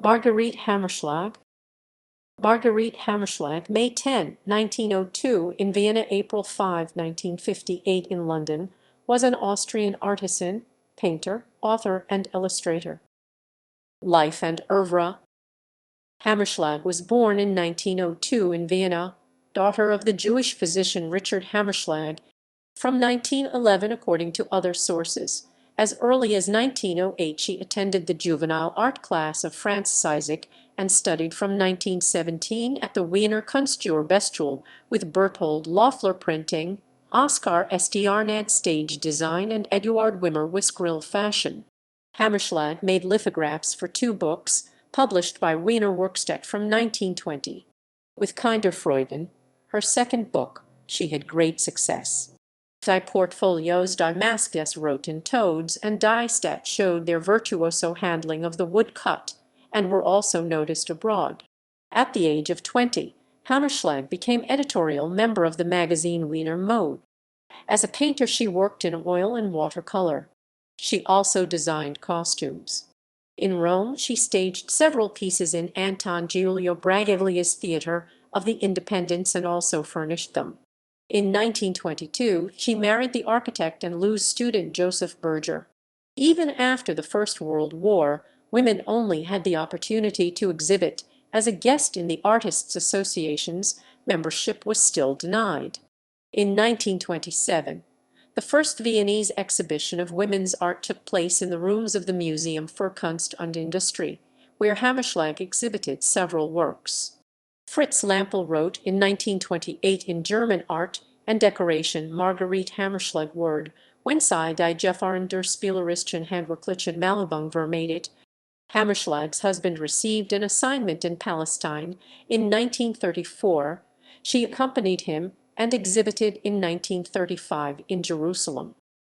Margarete Hamerschlag. Margarete Hamerschlag, May 10, 1902 in Vienna, April 5, 1958 in London, was an Austrian artisan, painter, author, and illustrator. Life and Oeuvre. Hamerschlag was born in 1902 in Vienna, daughter of the Jewish physician Richard Hamerschlag, from 1911 according to other sources. As early as 1908 she attended the juvenile art class of Franz Isaac and studied from 1917 at the Wiener Kunstschule with Berthold Loeffler printing, Oskar Stjarnad stage design, and Eduard Wimmer Wisgrill fashion. Hamerschlag made lithographs for 2 books, published by Wiener Werkstatt from 1920. With Kinderfreuden, her second book, she had great success. Die portfolios Damascus Roten Toads and Die Stadt showed their virtuoso handling of the woodcut, and were also noticed abroad. At the age of 20, Hamerschlag became editorial member of the magazine Wiener Mode. As a painter she worked in oil and watercolor. She also designed costumes. In Rome she staged several pieces in Anton Giulio Bragaglia's Theatre of the Independents and also furnished them. In 1922 she married the architect and Lewes student Joseph Berger. Even after the First World War, women only had the opportunity to exhibit. As a guest in the Artists' Associations, membership was still denied. In 1927, the first Viennese exhibition of women's art took place in the rooms of the Museum für Kunst und Industrie, where Hamerschlag exhibited several works. Fritz Lampel wrote in 1928 in German Art and Decoration Margarete Hamerschlag Word, wenn sie die Gefahren der spielerischen handwerklichen Malebung vermeidet. Hamerschlag's husband received an assignment in Palestine in 1934. She accompanied him and exhibited in 1935 in Jerusalem.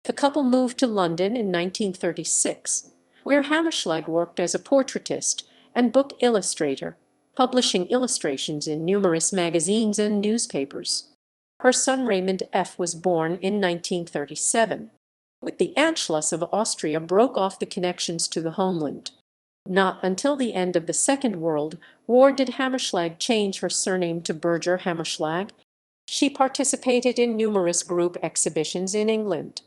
The couple moved to London in 1936, where Hamerschlag worked as a portraitist and book illustrator, publishing illustrations in numerous magazines and newspapers. Her son Raymond F. was born in 1937. With the Anschluss of Austria broke off the connections to the homeland. Not until the end of the Second World War did Hamerschlag change her surname to Berger Hamerschlag. She participated in numerous group exhibitions in England.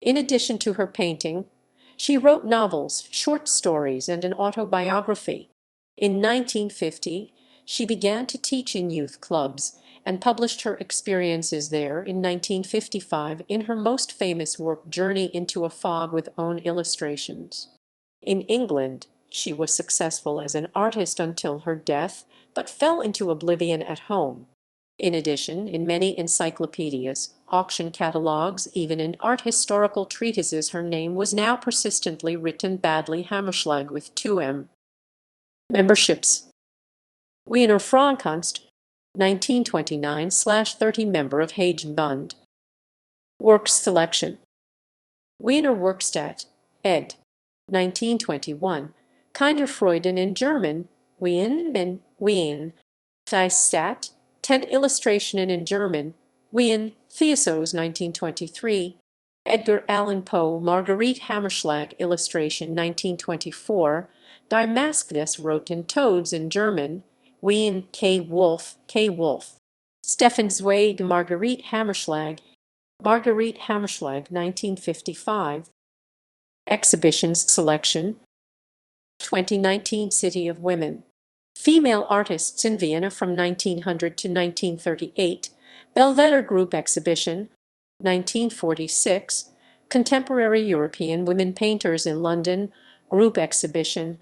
In addition to her painting, she wrote novels, short stories, and an autobiography. In 1950, she began to teach in youth clubs and published her experiences there in 1955 in her most famous work Journey into a Fog with own illustrations. In England, she was successful as an artist until her death, but fell into oblivion at home. In addition, in many encyclopedias, auction catalogues, even in art historical treatises, her name was now persistently written badly Hamerschlag with 2M. Memberships. Wiener Frauenkunst, 1929/30 member of Hagebund. Works selection. Wiener Werkstatt, ed. 1921. Kinderfreuden in German, Wien, Die Stadt, 10 Illustrationen in German, Wien, Theosos 1923. Edgar Allan Poe, Margarete Hamerschlag illustration 1924. Die Masked Roten Toads in German, Wien, K. Wolf. Stefan Zweig, Margarete Hamerschlag. Margarete Hamerschlag 1955. Exhibitions selection. 2019 City of Women. Female artists in Vienna from 1900 to 1938. Belvedere Group Exhibition, 1946. Contemporary European Women Painters in London, Group Exhibition,